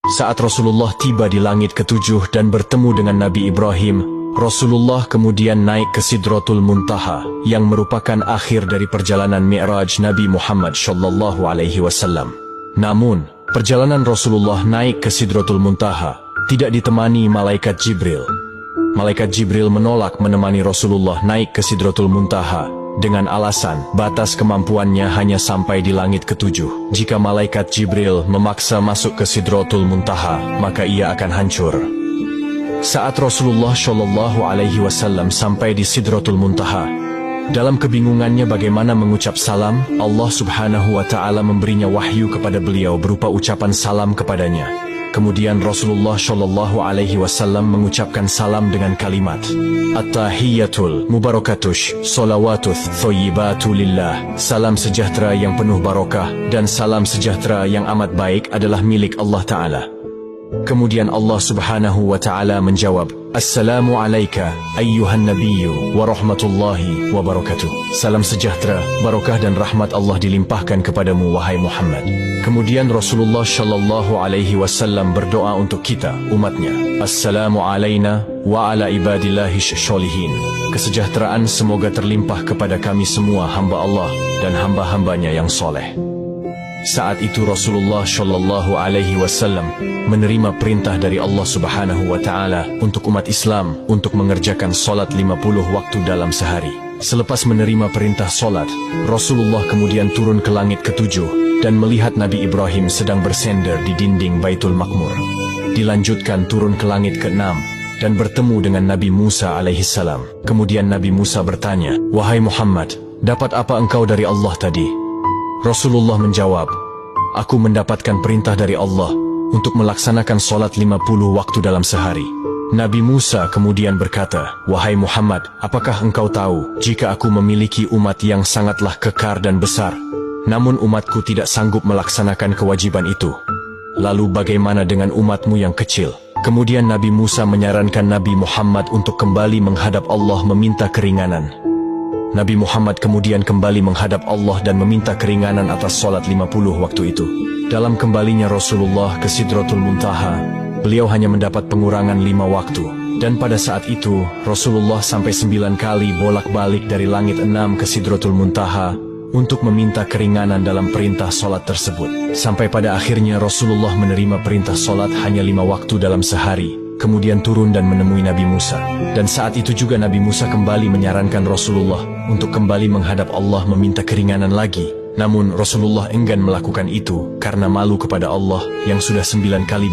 Saat Rasulullah tiba di langit ketujuh dan bertemu dengan Nabi Ibrahim, Rasulullah kemudian naik ke Sidratul Muntaha, yang merupakan akhir dari perjalanan Mi'raj Nabi Muhammad SAW. Namun, perjalanan Rasulullah naik ke Sidratul Muntaha tidak ditemani Malaikat Jibril. Malaikat Jibril menolak menemani Rasulullah naik ke Sidratul Muntaha dengan alasan batas kemampuannya hanya sampai di langit ketujuh. Jika Malaikat Jibril memaksa masuk ke Sidratul Muntaha, maka ia akan hancur. Saat Rasulullah SAW sampai di Sidratul Muntaha, dalam kebingungannya bagaimana mengucap salam, Allah Subhanahu wa Ta'ala memberinya wahyu kepada beliau berupa ucapan salam kepadanya. Kemudian Rasulullah SAW mengucapkan salam dengan kalimat At-tahiyyatul mubarakatush salawatuth thoyyibatu lillah. Salam sejahtera yang penuh barokah dan salam sejahtera yang amat baik adalah milik Allah Ta'ala. Kemudian Allah Subhanahu wa Ta'ala menjawab, Assalamu alayka ayyuhan nabiyyu wa rahmatullahi wa barakatuh. Salam sejahtera, barokah dan rahmat Allah dilimpahkan kepadamu wahai Muhammad. Kemudian Rasulullah SAW berdoa untuk kita, umatnya. Assalamu alayna wa ala ibadillahi sholihin. Kesejahteraan semoga terlimpah kepada kami semua hamba Allah dan hamba-hambanya yang soleh. Saat itu Rasulullah SAW menerima perintah dari Allah Subhanahu wa Ta'ala untuk umat Islam untuk mengerjakan solat 50 waktu dalam sehari. Selepas menerima perintah solat, Rasulullah kemudian turun ke langit ketujuh dan melihat Nabi Ibrahim sedang bersender di dinding Baitul Maqmur. Dilanjutkan turun ke langit ke-6 dan bertemu dengan Nabi Musa alaihissalam. Kemudian Nabi Musa bertanya, Wahai Muhammad, dapat apa engkau dari Allah tadi? Rasulullah menjawab, Aku mendapatkan perintah dari Allah untuk melaksanakan solat 50 waktu dalam sehari. Nabi Musa kemudian berkata, Wahai Muhammad, apakah engkau tahu jika aku memiliki umat yang sangatlah kekar dan besar, namun umatku tidak sanggup melaksanakan kewajiban itu? Lalu bagaimana dengan umatmu yang kecil? Kemudian Nabi Musa menyarankan Nabi Muhammad untuk kembali menghadap Allah meminta keringanan. Nabi Muhammad kemudian kembali menghadap Allah dan meminta keringanan atas solat 50 waktu itu. Dalam kembalinya Rasulullah ke Sidratul Muntaha, beliau hanya mendapat pengurangan 5 waktu. Dan pada saat itu, Rasulullah sampai 9 kali bolak-balik dari langit 6 ke Sidratul Muntaha untuk meminta keringanan dalam perintah solat tersebut. Sampai pada akhirnya Rasulullah menerima perintah solat hanya 5 waktu dalam sehari. Kemudian turun dan menemui Nabi Musa. Dan saat itu juga Nabi Musa kembali menyarankan Rasulullah untuk kembali menghadap Allah meminta keringanan lagi. Namun Rasulullah enggan melakukan itu karena malu kepada Allah yang sudah 9 kali